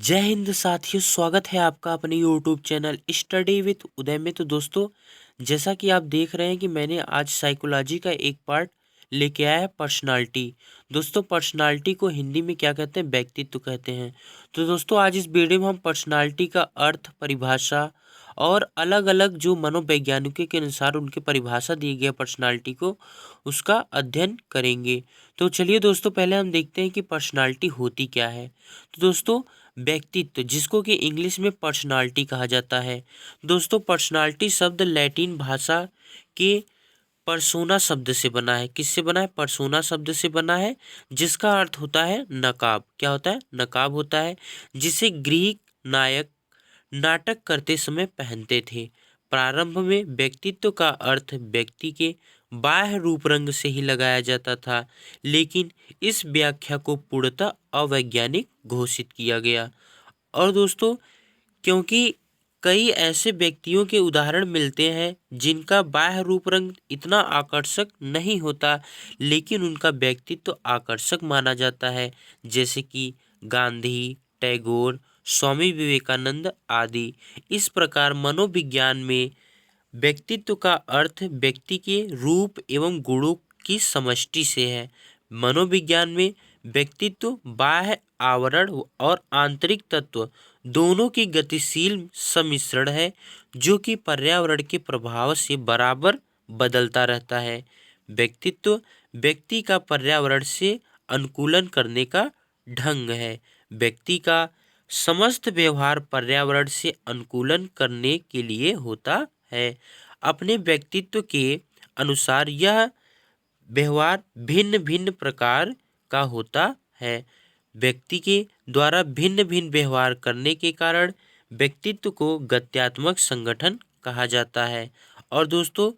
जय हिंद साथियों, स्वागत है आपका अपने यूट्यूब चैनल स्टडी विथ उदय में। तो दोस्तों, जैसा कि आप देख रहे हैं कि मैंने आज साइकोलॉजी का एक पार्ट लेके आया है, पर्सनालिटी। दोस्तों, पर्सनालिटी को हिंदी में क्या कहते हैं? व्यक्तित्व कहते हैं। तो दोस्तों, आज इस वीडियो में हम पर्सनालिटी का अर्थ, परिभाषा और अलग अलग जो मनोवैज्ञानिकों के अनुसार उनकी परिभाषा दी गई है पर्सनालिटी को, उसका अध्ययन करेंगे। तो चलिए दोस्तों, पहले हम देखते हैं कि पर्सनालिटी होती क्या है। तो दोस्तों, व्यक्तित्व, जिसको कि इंग्लिश में पर्सनालिटी कहा जाता है। दोस्तों, पर्सनालिटी शब्द लैटिन भाषा के पर्सोना शब्द से बना है। किससे बना है? पर्सोना शब्द से बना है, जिसका अर्थ होता है नकाब। क्या होता है? नकाब होता है, जिसे ग्रीक नायक नाटक करते समय पहनते थे। प्रारंभ में व्यक्तित्व का अर्थ व्यक्ति के बाह्य रूप रंग से ही लगाया जाता था, लेकिन इस व्याख्या को पूर्णतः अवैज्ञानिक घोषित किया गया। और दोस्तों, क्योंकि कई ऐसे व्यक्तियों के उदाहरण मिलते हैं जिनका बाह्य रूप रंग इतना आकर्षक नहीं होता, लेकिन उनका व्यक्तित्व आकर्षक माना जाता है, जैसे कि गांधी, टैगोर, स्वामी विवेकानंद आदि। इस प्रकार मनोविज्ञान में व्यक्तित्व का अर्थ व्यक्ति के रूप एवं गुणों की समष्टि से है। मनोविज्ञान में व्यक्तित्व बाह्य आवरण और आंतरिक तत्व दोनों की गतिशील सम्मिश्रण है, जो कि पर्यावरण के प्रभाव से बराबर बदलता रहता है। व्यक्तित्व व्यक्ति का पर्यावरण से अनुकूलन करने का ढंग है। व्यक्ति का समस्त व्यवहार पर्यावरण से अनुकूलन करने के लिए होता है। अपने व्यक्तित्व के अनुसार यह व्यवहार भिन्न भिन्न प्रकार का होता है। व्यक्ति के द्वारा भिन्न भिन्न व्यवहार करने के कारण व्यक्तित्व को गत्यात्मक संगठन कहा जाता है। और दोस्तों,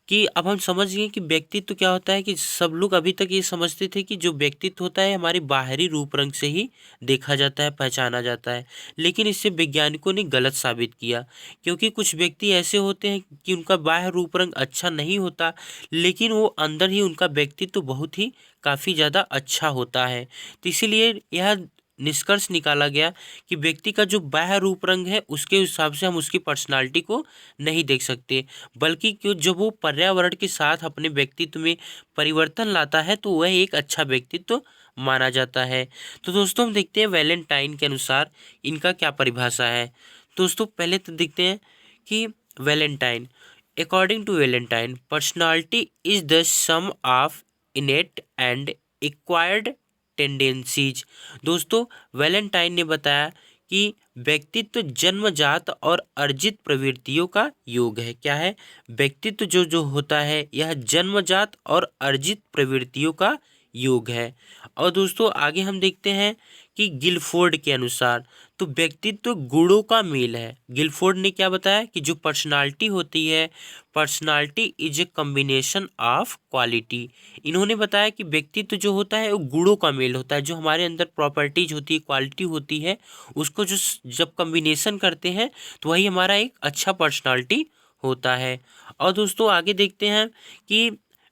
कि अब हम समझ गए कि व्यक्तित्व क्या होता है। कि सब लोग अभी तक ये समझते थे कि जो व्यक्तित्व होता है हमारे बाहरी रूप रंग से ही देखा जाता है, पहचाना जाता है, लेकिन इससे वैज्ञानिकों ने गलत साबित किया। क्योंकि कुछ व्यक्ति ऐसे होते हैं कि उनका बाह्य रूप रंग अच्छा नहीं होता, लेकिन वो अंदर ही उनका व्यक्तित्व बहुत ही काफ़ी ज़्यादा अच्छा होता है। तो इसीलिए यह निष्कर्ष निकाला गया कि व्यक्ति का जो बाह्य रूप रंग है उसके हिसाब से हम उसकी पर्सनालिटी को नहीं देख सकते, बल्कि क्यों जब वो पर्यावरण के साथ अपने व्यक्तित्व में परिवर्तन लाता है तो वह एक अच्छा व्यक्तित्व माना जाता है। तो दोस्तों, हम देखते हैं वैलेंटाइन के अनुसार इनका क्या परिभाषा है। दोस्तों, पहले तो देखते हैं कि Valentine, according to Valentine, personality is the sum of innate and acquired tendencies. दोस्तों, वैलेंटाइन ने बताया कि व्यक्तित्व जन्मजात और अर्जित प्रवृत्तियों का योग है। क्या है? व्यक्तित्व जो जो होता है यह जन्मजात और अर्जित प्रवृत्तियों का योग है। और दोस्तों, आगे हम देखते हैं कि गिलफोर्ड के अनुसार तो व्यक्तित्व गुणों का मेल है। गिलफोर्ड ने क्या बताया कि जो पर्सनालिटी होती है, personality is a combination of quality. इन्होंने बताया कि व्यक्तित्व जो होता है वो गुणों का मेल होता है। जो हमारे अंदर प्रॉपर्टीज होती है, क्वालिटी होती है, उसको जो जब कम्बिनेशन करते हैं तो वही हमारा एक अच्छा पर्सनालिटी होता है। और दोस्तों, आगे देखते हैं कि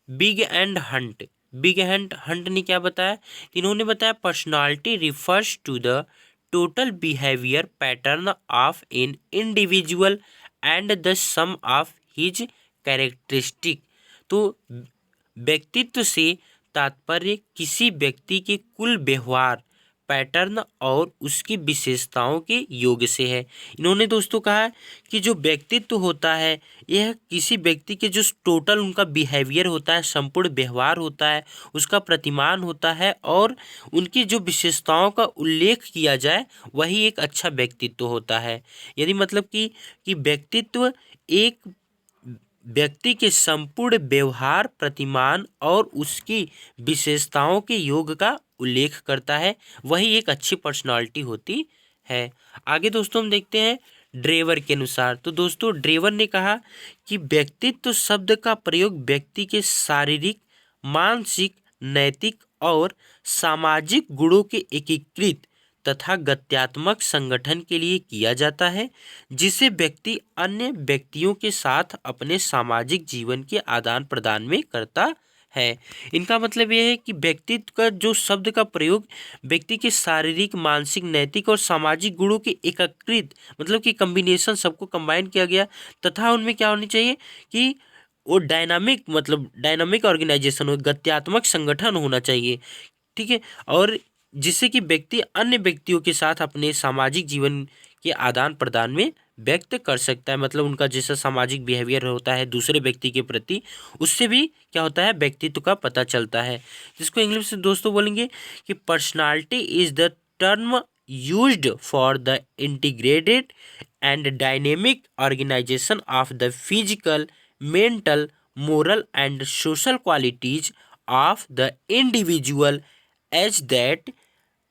Bigge and Hunt, Bigge and Hunt ने क्या बताया? इन्होंने बताया personality refers to the total behaviour pattern of an individual and the sum of his characteristic. तो व्यक्तित्व से तात्पर्य किसी व्यक्ति के कुल व्यवहार पैटर्न और उसकी विशेषताओं के योग से है। इन्होंने दोस्तों कहा कि जो व्यक्तित्व होता है यह किसी व्यक्ति के जो टोटल उनका बिहेवियर होता है, संपूर्ण व्यवहार होता है, उसका प्रतिमान होता है, और उनकी जो विशेषताओं का उल्लेख किया जाए वही एक अच्छा व्यक्तित्व होता है। यदि मतलब कि व्यक्तित्व एक व्यक्ति के संपूर्ण व्यवहार, प्रतिमान और उसकी विशेषताओं के योग का उल्लेख करता है, वही एक अच्छी पर्सनालिटी होती है। आगे दोस्तों, हम देखते हैं ड्रेवर के अनुसार। तो दोस्तों, ड्रेवर ने कहा कि व्यक्तित्व शब्द का प्रयोग व्यक्ति के शारीरिक, मानसिक, नैतिक और सामाजिक गुणों के एकीकृत तथा गत्यात्मक संगठन के लिए किया जाता है, जिसे व्यक्ति अन्य व्यक्तियों के साथ अपने सामाजिक जीवन के आदान प्रदान में करता है। इनका मतलब यह है कि व्यक्तित्व का जो शब्द का प्रयोग व्यक्ति के शारीरिक, मानसिक, नैतिक और सामाजिक गुणों के एकीकृत मतलब कि कम्बिनेशन सबको कंबाइन किया गया, तथा उनमें क्या होनी चाहिए कि वो डायनामिक मतलब डायनामिक ऑर्गेनाइजेशन हो, गत्यात्मक संगठन होना चाहिए। ठीक है। और जिससे कि व्यक्ति अन्य व्यक्तियों के साथ अपने सामाजिक जीवन के आदान प्रदान में व्यक्त कर सकता है, मतलब उनका जैसा सामाजिक बिहेवियर होता है दूसरे व्यक्ति के प्रति, उससे भी क्या होता है व्यक्तित्व का पता चलता है। जिसको इंग्लिश में दोस्तों बोलेंगे कि personality is the term used for the integrated and dynamic organisation of the physical, mental, moral and social qualities of the individual as that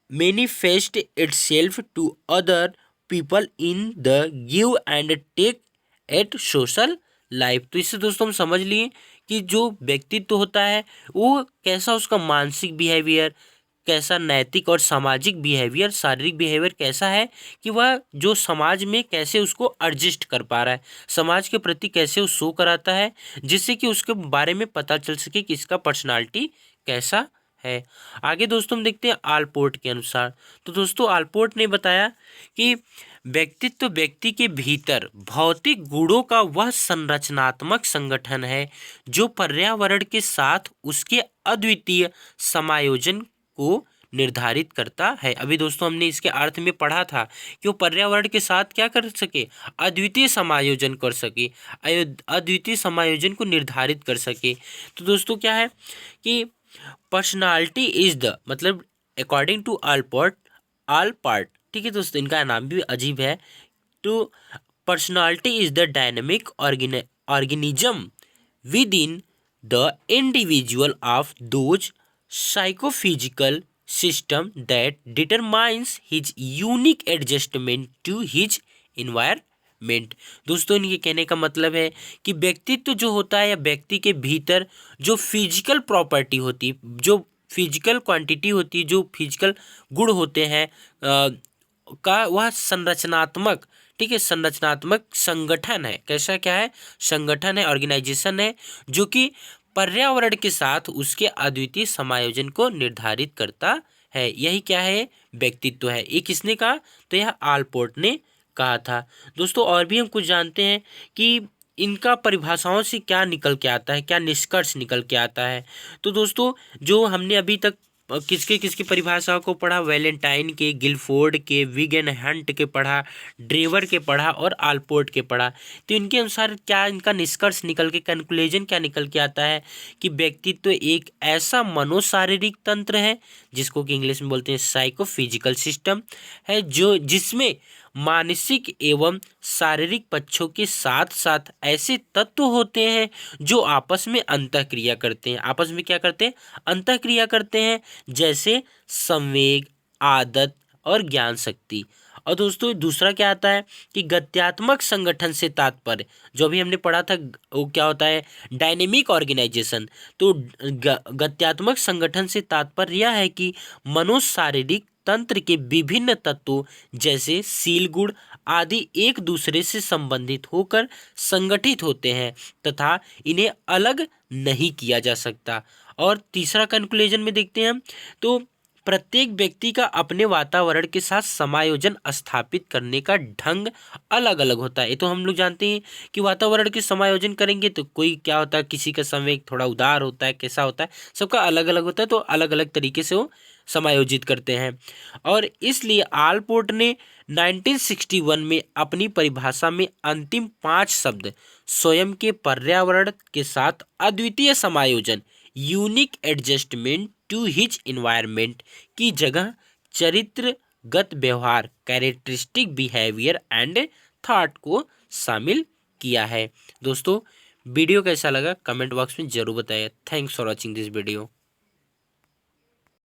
manifest itself to other people in the give and take at social life। तो इससे दोस्तों हम समझ लिए कि जो व्यक्तित्व होता है वो कैसा, उसका मानसिक बिहेवियर कैसा, नैतिक और सामाजिक बिहेवियर, शारीरिक बिहेवियर कैसा है कि वह जो समाज में कैसे उसको एडजस्ट कर पा रहा है, समाज के प्रति कैसे वो शो कराता है, जिससे कि उसके बारे में पता चल सके कि इसका पर्सनालिटी कैसा है। आगे दोस्तों हम देखते हैं आलपोर्ट के अनुसार। तो दोस्तों आलपोर्ट ने बताया कि व्यक्तित्व व्यक्ति के भीतर भौतिक गुणों का वह संरचनात्मक संगठन है जो पर्यावरण के साथ उसके अद्वितीय समायोजन को निर्धारित करता है। अभी दोस्तों हमने इसके अर्थ में पढ़ा था कि वो पर्यावरण के साथ क्या कर सके, अद्वितीय समायोजन कर सके, अद्वितीय समायोजन को निर्धारित कर सके। तो दोस्तों क्या है कि पर्सनालिटी इज द मतलब अकॉर्डिंग टू आलपोर्ट, ठीक है दोस्तों, इनका नाम भी अजीब है। तो personality is the dynamic organism with in the individual of those psychophysical system that determines his unique adjustment to his environment। दोस्तों इनके कहने का मतलब है कि व्यक्तित्व जो होता है या व्यक्ति के भीतर जो फिजिकल प्रॉपर्टी होती है, जो फिजिकल क्वांटिटी होती है, जो फिजिकल गुण होते हैं का वह संरचनात्मक, ठीक है, संरचनात्मक संगठन है। कैसा क्या है, संगठन है, ऑर्गेनाइजेशन है जो कि पर्यावरण के साथ उसके अद्वितीय समायोजन को निर्धारित करता है। यही क्या है, व्यक्तित्व है। ये किसने कहा, तो यह आलपोर्ट ने कहा था। दोस्तों और भी हम कुछ जानते हैं कि इनका परिभाषाओं से क्या निकल के आता है, क्या निष्कर्ष निकल के आता है। तो दोस्तों जो हमने अभी तक किसके किसकी परिभाषाओं को पढ़ा, वैलेंटाइन के, गिलफोर्ड के, विगन हंट के पढ़ा, ड्रेवर के पढ़ा और आलपोर्ट के पढ़ा। तो इनके अनुसार क्या इनका निष्कर्ष निकल के, कंक्लूजन क्या निकल के आता है कि व्यक्तित्व एक ऐसा मनोशारीरिक तंत्र है जिसको कि इंग्लिश में बोलते हैं साइकोफिजिकल सिस्टम है, जो जिसमें मानसिक एवं शारीरिक पक्षों के साथ साथ ऐसे तत्व होते हैं जो आपस में अंतःक्रिया करते हैं। आपस में क्या करते हैं, अंतःक्रिया करते हैं, जैसे संवेग, आदत और ज्ञान शक्ति। और दोस्तों दूसरा क्या आता है कि गत्यात्मक संगठन से तात्पर्य, जो अभी हमने पढ़ा था वो क्या होता है, डायनेमिक ऑर्गेनाइजेशन। तो गत्यात्मक संगठन से तात्पर्य यह है कि मनोशारीरिक तंत्र के विभिन्न तत्वों जैसे सील गुण आदि एक दूसरे से संबंधित होकर संगठित होते हैं तथा इन्हें अलग नहीं किया जा सकता। और तीसरा कंक्लूजन में देखते हैं हम, तो प्रत्येक व्यक्ति का अपने वातावरण के साथ समायोजन स्थापित करने का ढंग अलग अलग होता है। ये तो हम लोग जानते हैं कि वातावरण के समायोजन करेंगे तो कोई क्या होता है, किसी का संवेग थोड़ा उदार होता है, कैसा होता है, सबका अलग अलग होता है, तो अलग अलग तरीके से वो समायोजित करते हैं। और इसलिए आलपोर्ट ने 1961 में अपनी परिभाषा में अंतिम 5 शब्द स्वयं के पर्यावरण के साथ अद्वितीय समायोजन, unique adjustment to his environment की जगह चरित्रगत व्यवहार, कैरेक्टरिस्टिक बिहेवियर एंड थॉट को शामिल किया है। दोस्तों वीडियो कैसा लगा कमेंट बॉक्स में जरूर बताइए। Thanks for watching this video.